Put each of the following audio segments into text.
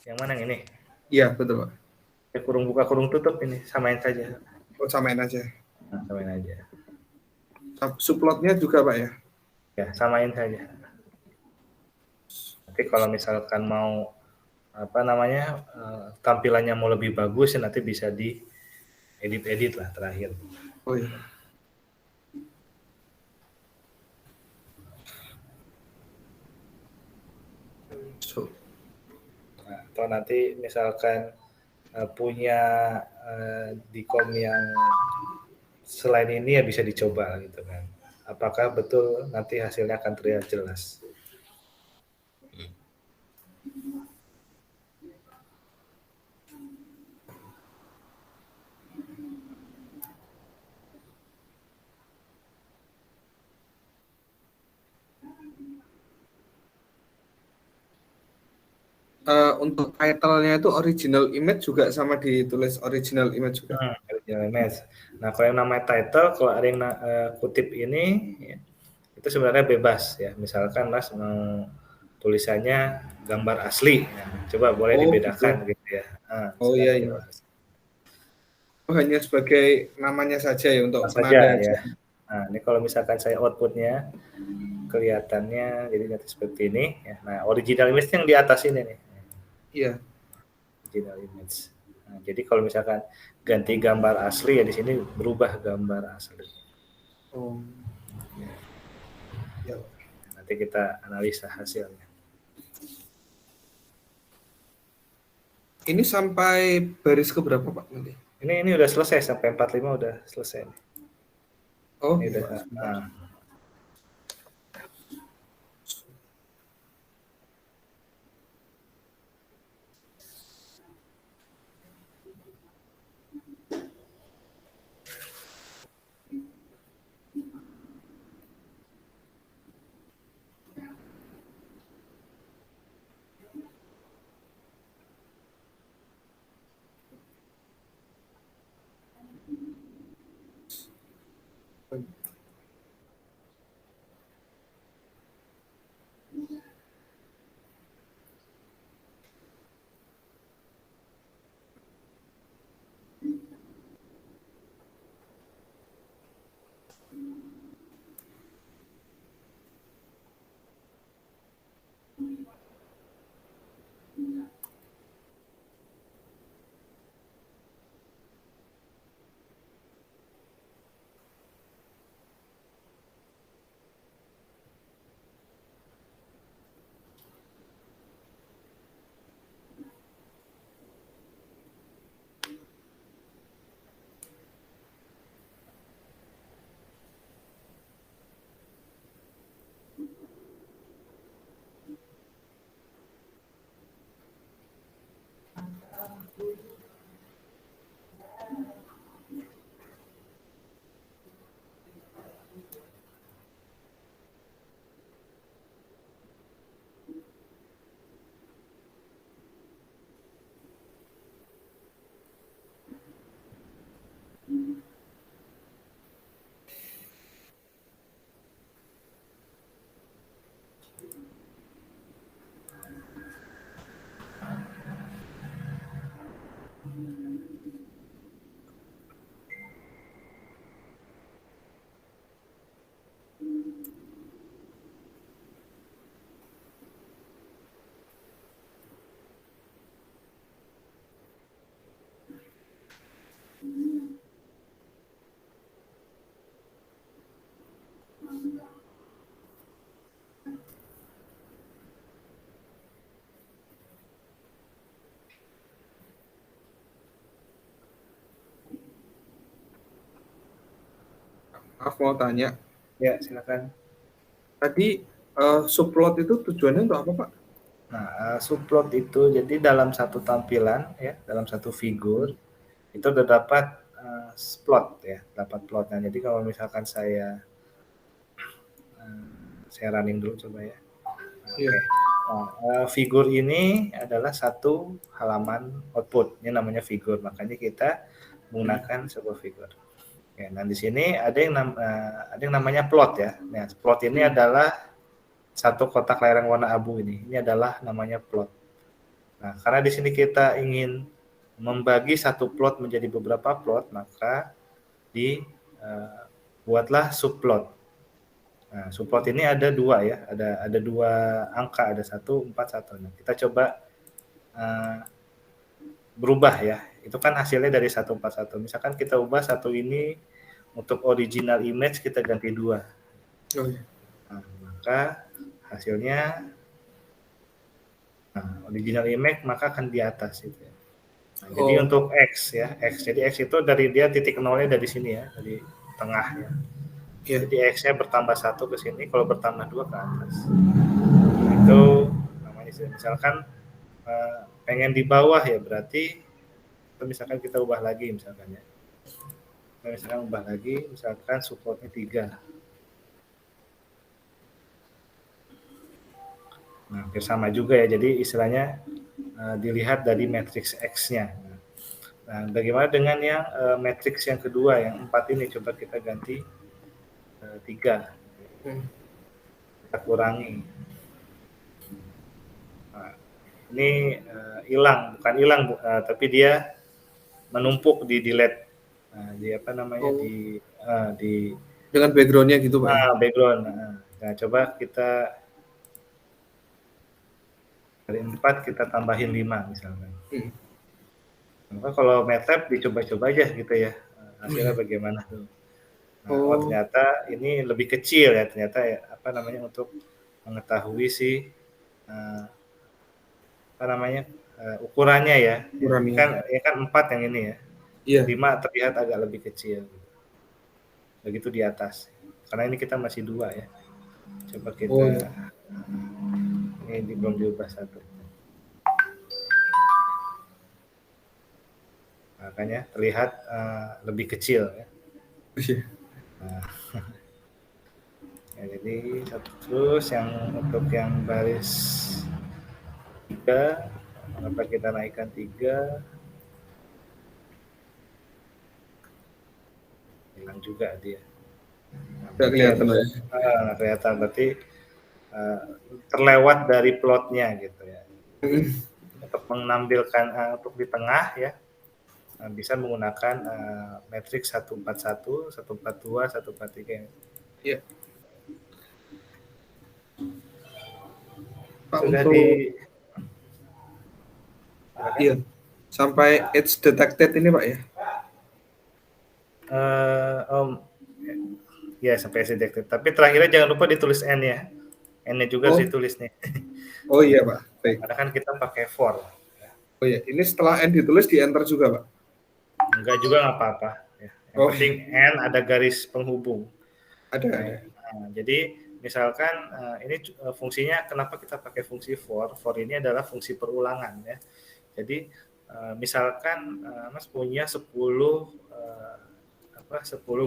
Yang mana yang ini? Iya, betul Pak. Kurung buka kurung tutup ini, samain saja. Oh, samain aja. Nah, samain aja. Subplotnya juga Pak ya? Ya, samain saja. Nanti kalau misalkan mau tampilannya mau lebih bagus ya nanti bisa di edit lah terakhir. Oh iya. Nah, atau nanti misalkan punya Dicom yang selain ini ya bisa dicoba gitu kan. Apakah betul nanti hasilnya akan terlihat jelas? Untuk title-nya itu original image juga sama ditulis original image juga. Original image. Nah, kalau yang namanya title, kalau ada yang kutip ini, ya, itu sebenarnya bebas ya. Misalkan Mas mau tulisannya gambar asli, nah, coba boleh dibedakan gitu ya. Nah, oh iya iya. Oh, hanya sebagai namanya saja ya untuk saja penanda ya. Nah, ini kalau misalkan saya outputnya kelihatannya jadi nanti seperti ini. Ya. Nah, original image yang di atas ini nih. Iya. Original image. Nah, jadi kalau misalkan ganti gambar asli ya di sini berubah gambar asli. Oh. Ya. Nanti kita analisa hasilnya. Ini sampai baris ke berapa Pak nanti? Ini udah selesai sampai 45 udah selesai. Oh, ini iya, udah. Maaf mau tanya. Ya, silakan. Tadi subplot itu tujuannya untuk apa Pak? Nah, subplot itu jadi dalam satu tampilan ya, dalam satu figur itu terdapat plot ya, dapat plotnya. Jadi kalau misalkan saya running dulu coba ya. Iya. Oke. Nah, figur ini adalah satu halaman output. Ini namanya figur. Makanya kita menggunakan sebuah figur. Ya, nah di sini ada yang namanya plot ya. Nah, plot ini adalah satu kotak layar yang warna abu ini. Ini adalah namanya plot. Nah, karena di sini kita ingin membagi satu plot menjadi beberapa plot, maka buatlah subplot. Nah, subplot ini ada dua ya, ada dua angka, ada 1, 4, 1. Nah, kita coba berubah ya. Itu kan hasilnya dari 141. Misalkan kita ubah satu ini untuk original image kita ganti 2. Nah, maka hasilnya original image maka akan di atas itu ya. Nah, jadi untuk X ya, X. Jadi X itu dari dia titik nolnya dari sini ya, dari tengah ya. Jadi X-nya bertambah 1 ke sini, kalau bertambah 2 ke atas. Itu namanya misalkan pengen di bawah ya, berarti misalkan kita ubah lagi misalkan ya. Misalkan ubah lagi, misalkan supportnya 3. Nah, hampir sama juga ya, jadi istilahnya dilihat dari matriks X-nya. Nah, bagaimana dengan yang matriks yang kedua, yang 4 ini, coba kita ganti 3. Kita kurangi. Nah, ini hilang, bukan hilang, tapi dia menumpuk di delete. Nah, di apa namanya, di dengan background-nya gitu Pak. Background. Nah, coba kita dari 4 kita tambahin 5 misalkan. Maka kalau MATLAB dicoba-coba aja gitu ya, hasilnya bagaimana tuh. Nah, ternyata ini lebih kecil ya, ternyata ya, apa namanya, untuk mengetahui si apa namanya, ukurannya ya. Ini kan 4 yang ini ya. 5 terlihat agak lebih kecil. Begitu di atas. Karena ini kita masih 2 ya. Coba kita ini belum diubah 1. Makanya terlihat lebih kecil ya. Nah, ya, jadi terus yang untuk yang baris 3, mengapa kita naikkan 3? Hilang juga dia. Nggak kelihatan ya? Kelihatan, berarti terlewat dari plotnya gitu ya. Untuk menampilkan untuk di tengah ya, bisa menggunakan matriks 141, 142, 143. Iya. Pak, sudah untuk iya, sampai edge detected ini Pak ya? Ya, sampai edge detected. Tapi terakhirnya jangan lupa ditulis N ya. N-nya juga harus ditulis nih. Oh iya Pak. Baik. Karena kan kita pakai for. Oh iya, ini setelah N ditulis di enter juga Pak? Enggak juga, nggak apa-apa. Ya. Yang penting N ada garis penghubung. Ada. Nah, jadi misalkan ini fungsinya, kenapa kita pakai fungsi for? For ini adalah fungsi perulangan ya. Jadi misalkan Mas punya 10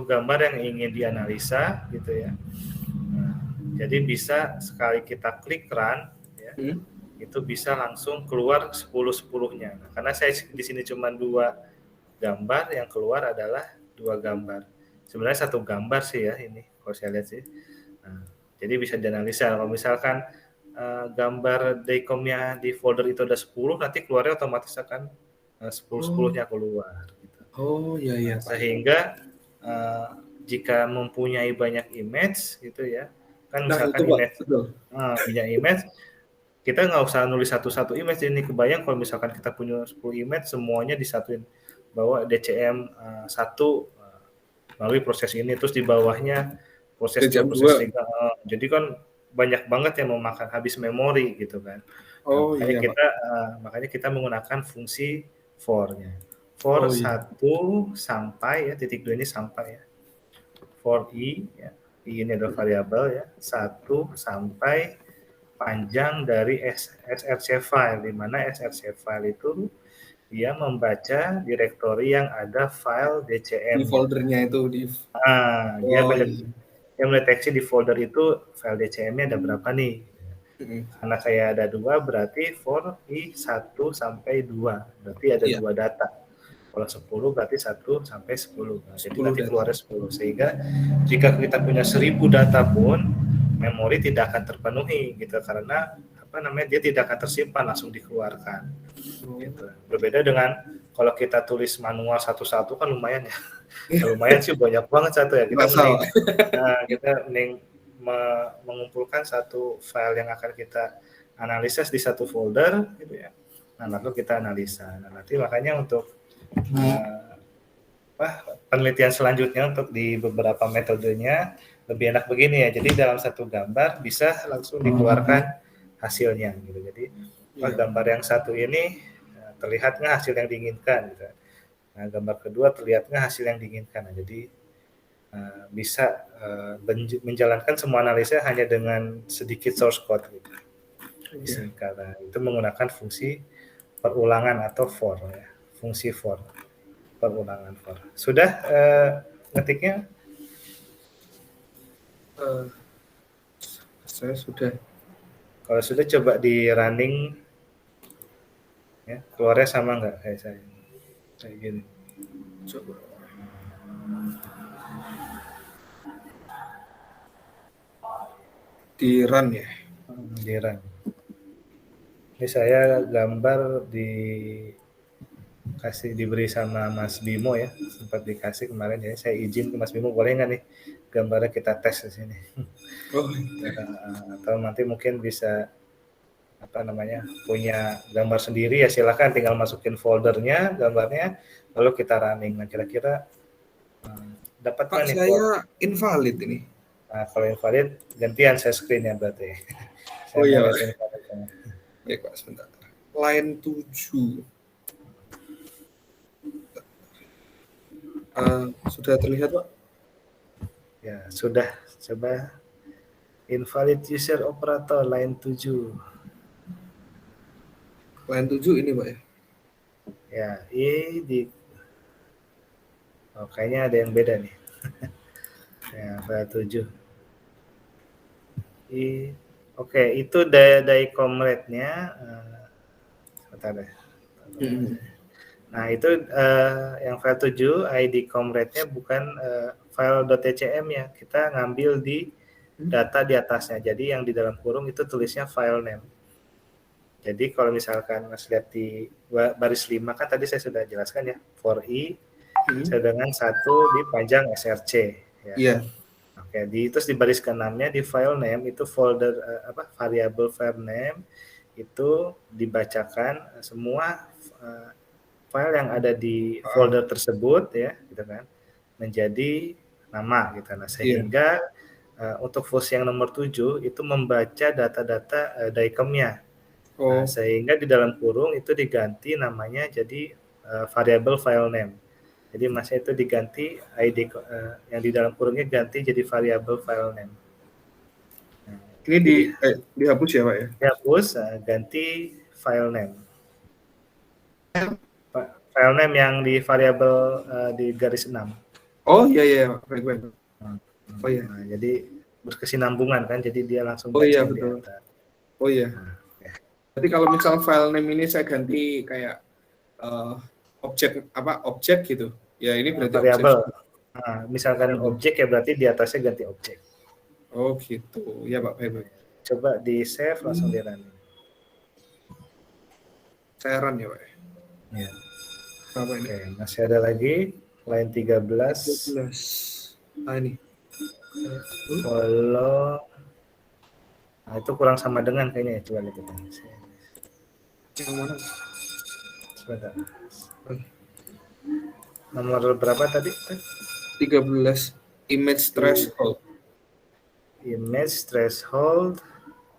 gambar yang ingin dianalisa gitu ya. Jadi bisa sekali kita klik run ya, itu bisa langsung keluar 10-10-nya. Nah, karena saya di sini cuma 2 gambar, yang keluar adalah 2 gambar. Sebenarnya 1 gambar sih ya ini, kalau saya lihat sih. Nah, jadi bisa dianalisa. Kalau misalkan gambar daycom-nya di folder itu ada 10, nanti keluarnya otomatis akan 10-10-nya keluar. Gitu. Oh iya. Sehingga jika mempunyai banyak image gitu ya, kan misalkan punya image, kita nggak usah nulis satu-satu image. Ini kebayang kalau misalkan kita punya 10 image, semuanya disatuin, bawa DCM 1 melalui proses ini, terus di bawahnya proses 2, proses 3. Jadi kan banyak banget yang memakan habis memori gitu kan. Makanya kita menggunakan fungsi for-nya. For 1 sampai ya, titik 2 ini sampai ya. For I ya. I ini adalah variabel ya. 1 sampai panjang dari src file, di mana src file itu dia membaca direktori yang ada file DCM. Di foldernya itu dia mendeteksi di folder itu file DCM-nya ada berapa nih. Karena saya ada 2, berarti for I 1 sampai 2, berarti ada 2 data. Kalau 10 berarti 1 sampai 10. Nah, jadi nanti keluarnya 10. Sehingga jika kita punya 1000 data pun memori tidak akan terpenuhi gitu, karena dia tidak akan tersimpan, langsung dikeluarkan. Oh. Gitu. Berbeda dengan kalau kita tulis manual satu-satu kan lumayan ya. Lumayan sih, banyak banget satu ya. Kita mending mengumpulkan satu file yang akan kita analisis di satu folder gitu ya. Nah, lalu kita analisa. Nah, nanti makanya untuk penelitian selanjutnya untuk di beberapa metodenya lebih enak begini ya. Jadi dalam satu gambar bisa langsung dikeluarkan hasilnya gitu. Jadi gambar yang satu ini terlihat nggak hasil yang diinginkan gitu. Nah, gambar kedua terlihat nggak hasil yang diinginkan. Nah, jadi bisa menjalankan semua analisa hanya dengan sedikit source code gitu. Karena itu menggunakan fungsi perulangan atau for ya. Fungsi for, perulangan for. Sudah ngetiknya? Saya sudah. Kalau sudah coba di running ya, keluarnya sama nggak kayak saya? Kayak gini. Coba. Di run ya? Di run. Ini saya gambar diberi sama Mas Bimo ya, sempat dikasih kemarin ya. Saya izin ke Mas Bimo, boleh nggak nih gambarnya kita tes di sini? Atau nanti mungkin bisa punya gambar sendiri ya, silakan tinggal masukin foldernya gambarnya, lalu kita running. Nah, kira-kira dapat Pak, saya invalid ini. Nah, kalau invalid gantian saya screen ya berarti. Oh iya. Baik Pak, sebentar. Line 7. Sudah terlihat Pak? Ya, sudah. Coba invalid user operator line 7. Line 7 ini Pak ya? Ya, kayaknya ada yang beda nih. Ya, file 7. Oke, itu comrade-nya. Sebentar deh. Nah, itu yang file 7, ID comrade-nya bukan file .tcm ya. Kita ngambil di data di atasnya. Jadi yang di dalam kurung itu tulisnya file name. Jadi kalau misalkan Mas lihat di baris 5 kan tadi saya sudah jelaskan ya, for i sedangkan 1 dipanjang src ya. Iya. Oke, terus di baris ke-6-nya di file name itu folder variable file name itu dibacakan semua file yang ada di folder tersebut ya, gitu kan, menjadi nama gitu. Nah, sehingga untuk fungsi yang nomor 7 itu membaca data-data DICOM-nya. Nah, sehingga di dalam kurung itu diganti namanya jadi variable file name. Jadi masnya itu diganti ID yang di dalam kurungnya ganti jadi variable file name. Nah, ini dihapus ya Pak ya? Dihapus, ganti file name. File name yang di variable di garis 6. Oh iya, baik. Oh iya. Nah, jadi berkesinambungan kan, jadi dia langsung baca iya, betul. Oh iya. Nah, Jadi kalau misal file name ini saya ganti kayak objek gitu. Ya ini berarti variabel. Nah, misalkan objek ya berarti di atasnya ganti objek. Oh gitu. Ya Pak, baik. Coba di save langsung di run. Saya run ya Pak. Ya. Apa ini? Oke, masih ada lagi line 13. Nah ini. Follow. Nah, itu kurang sama dengan kayaknya ya, coba lihat kita. Yang mana? Sebentar. Nomor berapa tadi? 13. Image threshold. Image threshold.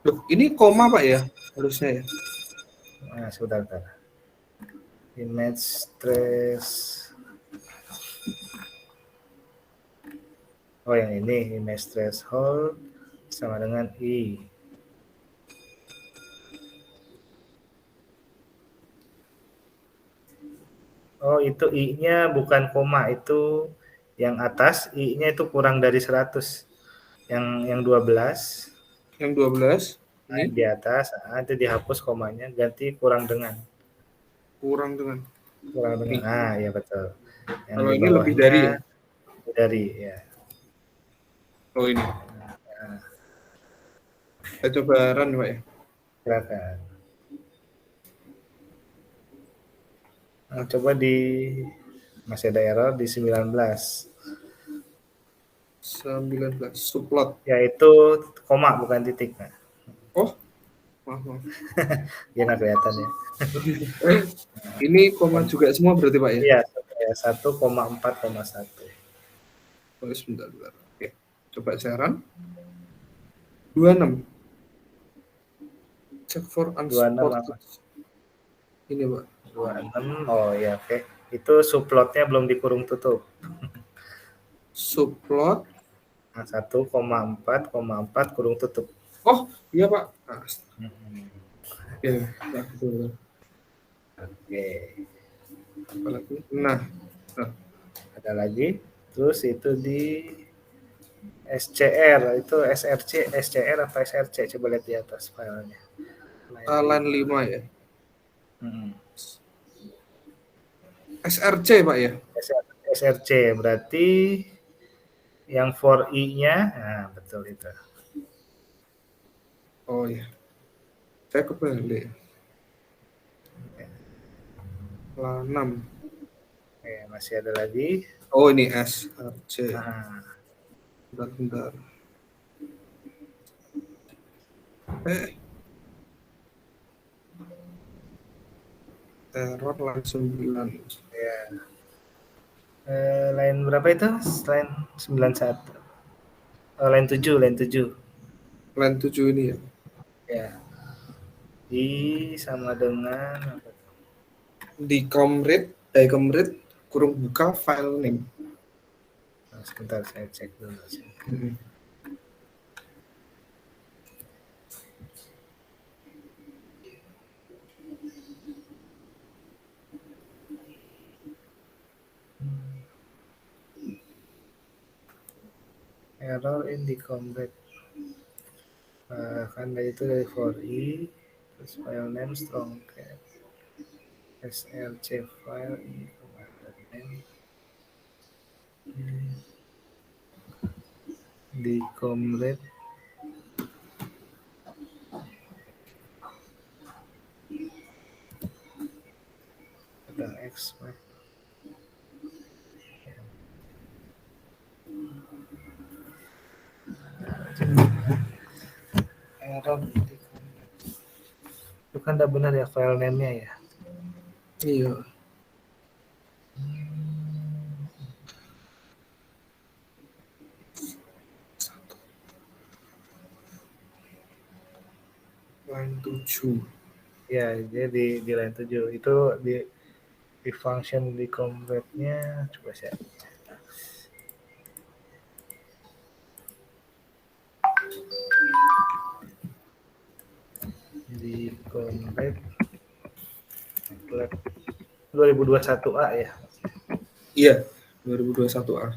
Loh, ini koma Pak ya? Harusnya ya. Nah, sebentar. Image threshold. Oh, yang ini image threshold sama dengan i. Oh, itu i-nya bukan koma, itu yang atas i-nya itu kurang dari 100. Yang 12. Yang 12 ini di atas, itu dihapus komanya, ganti kurang dengan. Nah, ya betul. Yang kalau ini lebih dari ya? Dari ya. Oh ini. Saya coba run Pak ya. Silakan. Nah, coba di masih ada error di 19. 19 subplot. Yaitu koma bukan titik. Nah, Oh, maaf, maaf. dia nggak kelihatan ya. Ini koma juga semua berarti Pak ya? Iya, 1,4,1. Oh, sebentar, sebentar. Oke, coba saya run. 26. Check for 26 unsported. apa? Ini Pak. 26. Oh ya, oke. Itu subplotnya belum dikurung tutup. Subplot. Nah, 1,4,4 kurung tutup. Oh, iya Pak. Nah, Hmm. ya, nah, betul. Oke. Apalagi? Nah, Ada lagi. Terus itu di SCR, itu SCR apa SRC? Coba lihat di atas filenya. line 5 ya. Hmm. SRC Pak ya? SRC berarti yang for I-nya, nah betul itu. Oh iya. Saya kebalik. Lah 6. Oke, masih ada lagi. Oh ini SRC. Nah, Bentar, bentar. Error line 9. ya. Line berapa itu? Line 91. Oh, line 7, line 7. Line 7 ini ya. Ya. I sama dengan Di comrade kurung buka file name. nah, sebentar saya cek dulu. Hmm. Error in the combat. Kan dari itu dari for I, terus file name strong cat, src file I command name di comrade ada X error di comrade. Itu kan tidak benar ya file name-nya ya. Iya. Line 7. Ya, jadi di line 7 itu di function di comrade-nya coba saya di comrade 2021A ya. Iya, 2021A.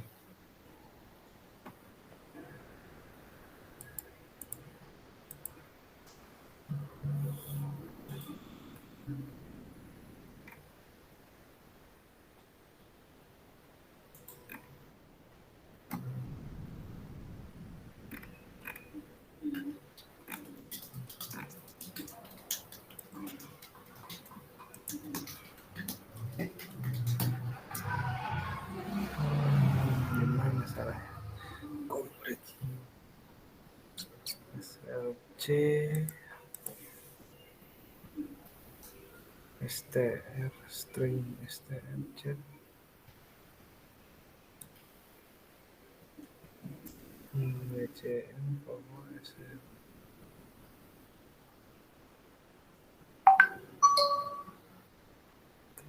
Gimana salahnya? Comrade. SLC str string strz bcn sl.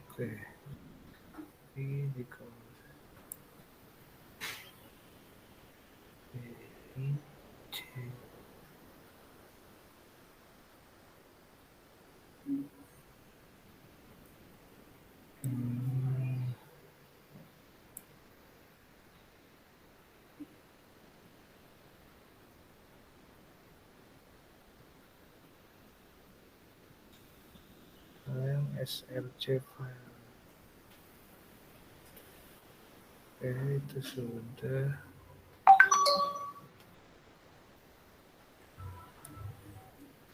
Oke, ini di ini c src file. Oke, itu sudah.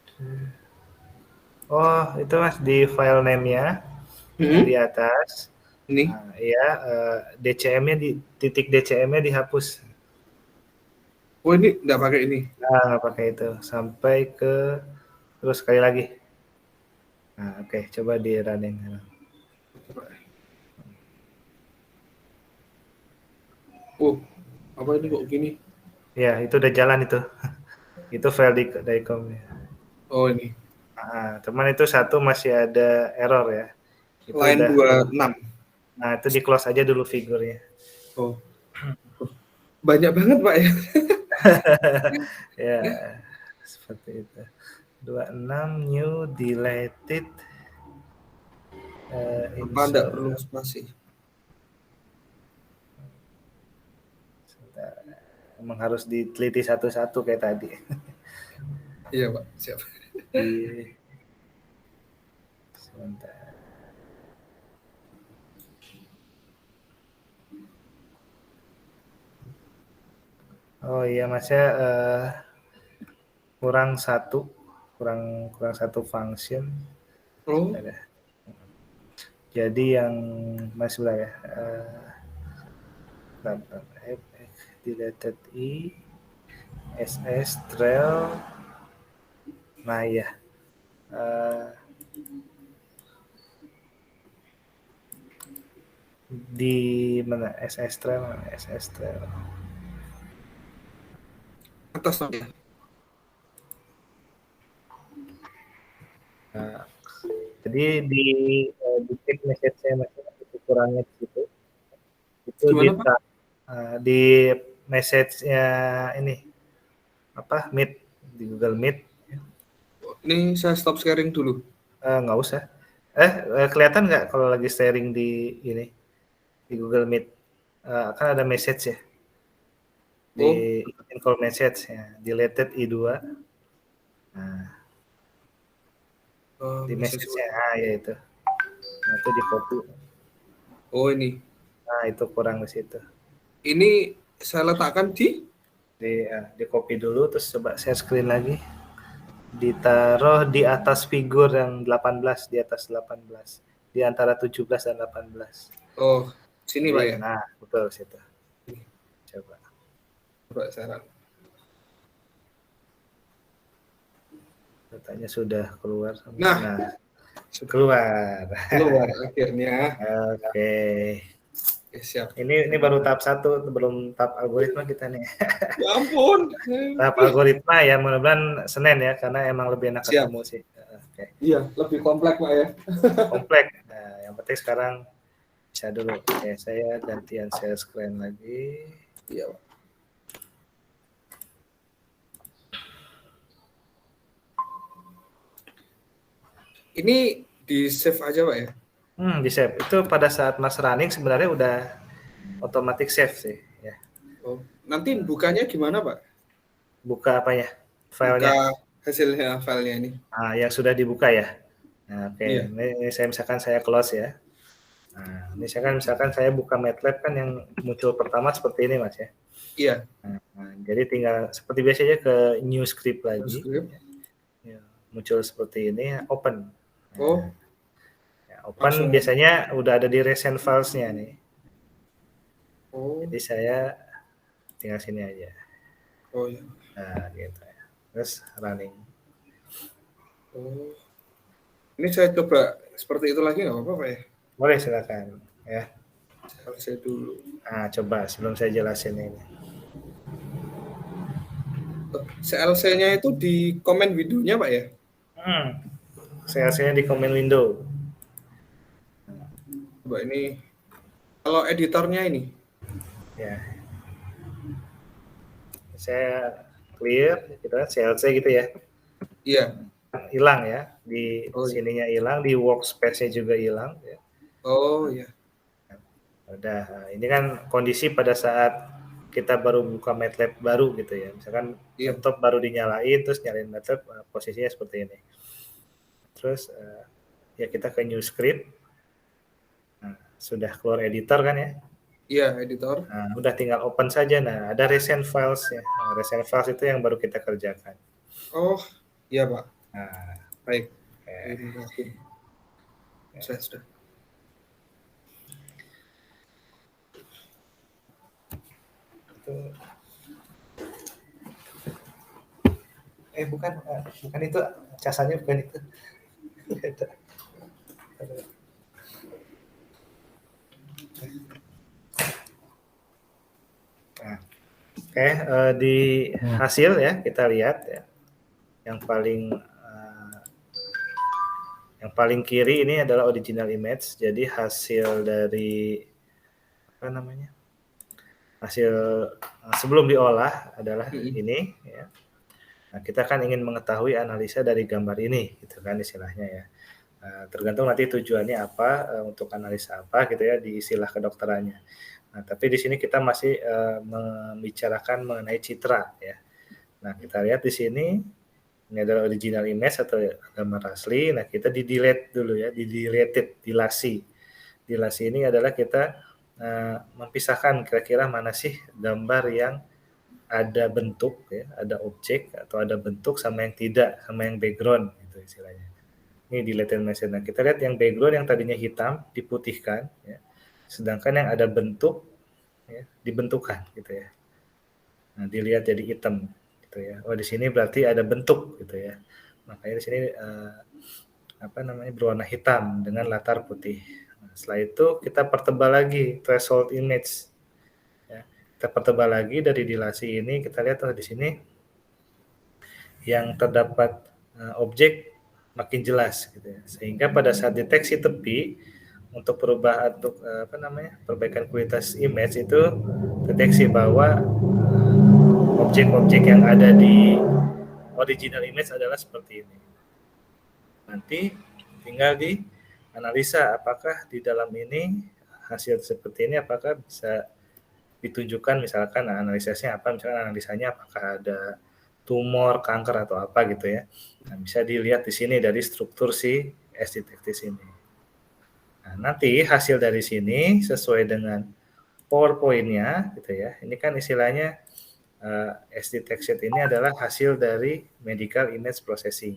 Oke. Oh, itu Mas di file name-nya yang di atas. Ini. Nah, iya, DCM-nya titik DCM-nya dihapus. Oh, ini nggak pakai ini. Nah, nggak pakai itu. Sampai ke terus sekali lagi. Nah, oke, coba di running. Oh, apa ini kok gini? Ya, itu udah jalan itu. Itu file di DICOM-nya. Oh, ini. Nah, cuman itu satu masih ada error ya. Itu Line udah. 26. Nah, itu di close aja dulu figurnya. Oh, banyak banget Pak ya. Ya, seperti itu. 26 new deleted Apa nggak insert. perlu spasi? Emang harus diteliti satu-satu kayak tadi. Iya Pak, siap. Di sebentar. Oh iya masnya kurang satu, kurang satu function. Oh, Ada. Jadi yang Mas Bla ya. Deleted i ss trail. Nah ya. Di mana ss trail, ss trail. atas Pak ya. Nah, jadi di check message saya masih itu kurangnya di situ. Itu Gimana Pak? di message-nya ini apa Meet di Google Meet. Ini saya stop sharing dulu. Nggak usah. Kelihatan nggak kalau lagi sharing di ini di Google Meet? Kan ada message ya di Oh, info message ya, deleted i2. Nah, di message message-nya, what? ya itu. Nah, itu di copy. Oh, ini. Nah, itu kurang di situ. Ini saya letakkan Di copy dulu, terus coba share screen lagi. Ditaruh di atas figur yang 18, di atas 18. Di antara 17 dan 18. oh, sini Jadi, Pak ya. nah, betul situ. Ini. Coba. Coba saya. Datanya sudah keluar. Nah, Keluar. keluar akhirnya. Oke. Oke, siap. Ini baru tahap 1, belum tahap algoritma kita nih. Ya ampun. Tahap algoritma ya mudah-mudahan Senin ya, karena emang lebih enak Siap. ketemu sih. Oke. Iya, lebih kompleks Pak ya. Kompleks. Nah, yang penting sekarang bisa dulu. Oke, saya gantian share screen lagi. Iya Pak. Ini di save aja Pak ya? Di save. Itu pada saat Mas running sebenarnya udah otomatis save sih. Ya. Oh, nanti bukanya gimana Pak? Buka apa ya? Buka Filenya. hasilnya filenya ini. Nah, yang sudah dibuka ya. Nah, oke. Iya. Ini saya close ya. Nah, misalkan saya buka MATLAB kan yang muncul pertama seperti ini Mas ya. Iya. Nah, jadi tinggal seperti biasanya ke new script lagi. Ya, muncul seperti ini, open. Nah, Oh, open langsung. biasanya udah ada di recent files-nya nih. Oh. Jadi saya tinggal sini aja. Oh iya. Nah, gitu ya. Terus running. Oh. Ini saya coba seperti itu lagi nggak apa-apa Pak ya? Boleh silakan ya. Saya dulu. Nah, coba sebelum saya jelasin ini. CLC-nya itu di komen videonya Pak ya? CLC-nya di command window. Coba ini. Kalau editornya ini? Ya. Saya clear gitu kan, CLC gitu ya. Iya. Hilang ya. Di sininya hilang, di workspace-nya juga hilang ya. Oh iya. Udah, ini kan kondisi pada saat kita baru buka MATLAB baru gitu ya. Misalkan laptop baru dinyalain, terus nyalain MATLAB, posisinya seperti ini. Terus ya kita ke new script. Nah, sudah keluar editor kan ya? Iya, editor. Nah, udah tinggal open saja. Nah, ada recent files ya. Nah, recent files itu yang baru kita kerjakan. Oh, iya Pak. Nah, baik. Sudah. Bukan itu, casannya bukan itu. Nah, oke, di hasil ya kita lihat ya, yang paling kiri ini adalah original image. Jadi hasil dari hasil sebelum diolah adalah ini ya. Nah, kita kan ingin mengetahui analisa dari gambar ini gitu kan istilahnya ya. Tergantung nanti tujuannya apa, untuk analisa apa gitu ya di istilah kedokterannya. Nah, tapi di sini kita masih membicarakan mengenai citra ya. Nah, kita lihat di sini ini adalah original image atau gambar asli. Nah, kita di-delete dulu ya, dilasi. Dilasi ini adalah kita memisahkan kira-kira mana sih gambar yang ada bentuk ya, ada objek atau ada bentuk sama yang tidak, sama yang background gitu istilahnya. Ini delete message. Nah, kita lihat yang background yang tadinya hitam diputihkan ya. Sedangkan yang ada bentuk ya, dibentukkan gitu ya. Nah, dilihat jadi hitam gitu ya. Oh, di sini berarti ada bentuk gitu ya. Makanya di sini berwarna hitam dengan latar putih. Nah, setelah itu kita pertebal lagi threshold image. Ya, kita pertebal lagi dari dilasi ini, kita lihat di sini yang terdapat objek makin jelas gitu ya. Sehingga pada saat deteksi tepi untuk perubahan perbaikan kualitas image itu deteksi bahwa objek-objek yang ada di original image adalah seperti ini. Nanti tinggal di analisa apakah di dalam ini hasil seperti ini apakah bisa ditunjukkan misalkan analisanya apa, misalkan analisanya apakah ada tumor, kanker atau apa gitu ya. Nah, bisa dilihat di sini dari struktur si S-detektis ini. Nah, nanti hasil dari sini sesuai dengan PowerPoint-nya gitu ya. Ini kan istilahnya S-detection ini adalah hasil dari medical image processing.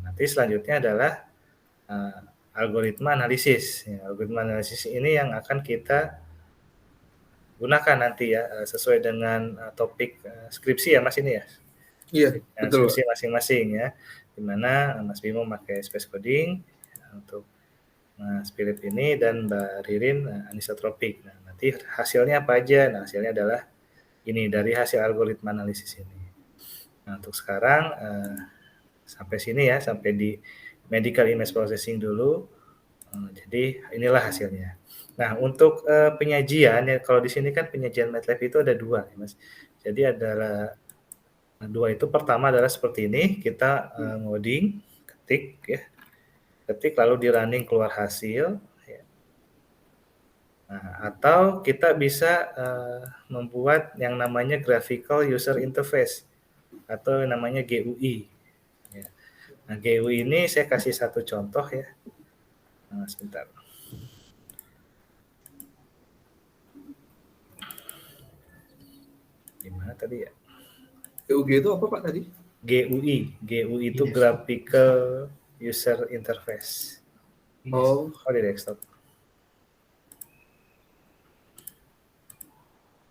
Nanti selanjutnya adalah algoritma analisis. Ya, algoritma analisis ini yang akan kita gunakan nanti ya sesuai dengan topik skripsi ya Mas ini ya. Iya, betul. Skripsi masing-masing ya. Di mana Mas Bimo memakai space coding untuk Mas Philip ini dan Mbak Ririn anisotropik. Nah, nanti hasilnya apa aja? Nah, hasilnya adalah ini dari hasil algoritma analisis ini. Nah, untuk sekarang sampai sini ya, sampai di medical image processing dulu. Jadi inilah hasilnya. Nah, untuk penyajian ya, kalau di sini kan penyajian MATLAB itu ada dua, Mas. Jadi adalah dua itu, pertama adalah seperti ini, kita ngoding, ketik lalu di running keluar hasil. Ya. Nah, atau kita bisa membuat yang namanya graphical user interface atau namanya GUI. Ya. Nah, GUI ini saya kasih satu contoh ya. Nah, sebentar. Gimana tadi ya? GUI itu apa Pak tadi? GUI itu graphical user interface. Oh, di desktop.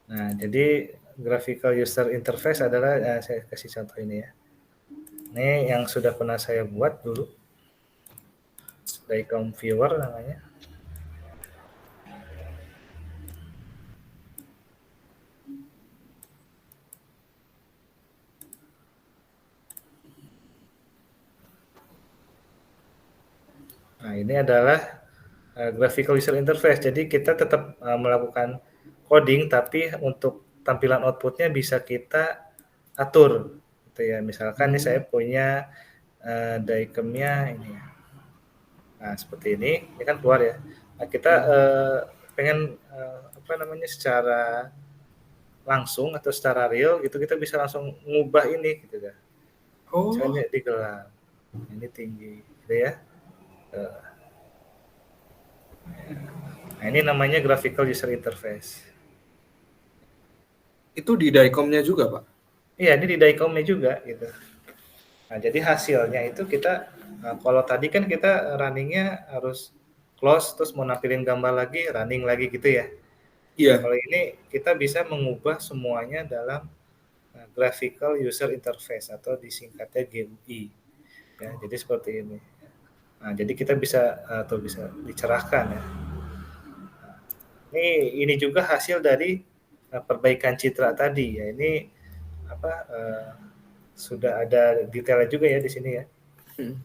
Nah, jadi graphical user interface adalah saya kasih contoh ini ya. Ini yang sudah pernah saya buat dulu. Diagram viewer namanya. Nah, ini adalah graphical user interface. Jadi kita tetap melakukan coding, tapi untuk tampilan outputnya bisa kita atur. Gitu ya. Misalkan nih saya punya diagramnya ini. Nah, seperti ini kan keluar ya. Nah, kita pengen secara langsung atau secara real gitu kita bisa langsung ngubah ini gitu kan. Oh. Misalnya di gelap, ini tinggi, gitu ya. Nah, ini namanya graphical user interface. Itu di DICOM-nya juga, Pak? Iya, ini di DICOM-nya juga gitu. Nah, jadi hasilnya itu kita Nah, kalau tadi kan kita runningnya harus close, terus mau nampilin gambar lagi, running lagi gitu ya. Nah, Iya. kalau ini kita bisa mengubah semuanya dalam Graphical User Interface atau disingkatnya GUI. Ya, jadi seperti ini. Nah, jadi kita bisa atau bisa dicerahkan ya. Nah, ini juga hasil dari perbaikan citra tadi ya. Ini apa sudah ada detailnya juga ya di sini ya.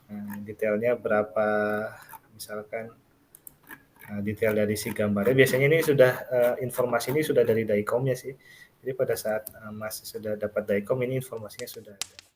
Nah, detailnya berapa misalkan detail dari si gambarnya. Biasanya ini sudah informasi ini sudah dari Daikom-nya sih. Jadi pada saat masih sudah dapat Daikom ini informasinya sudah ada.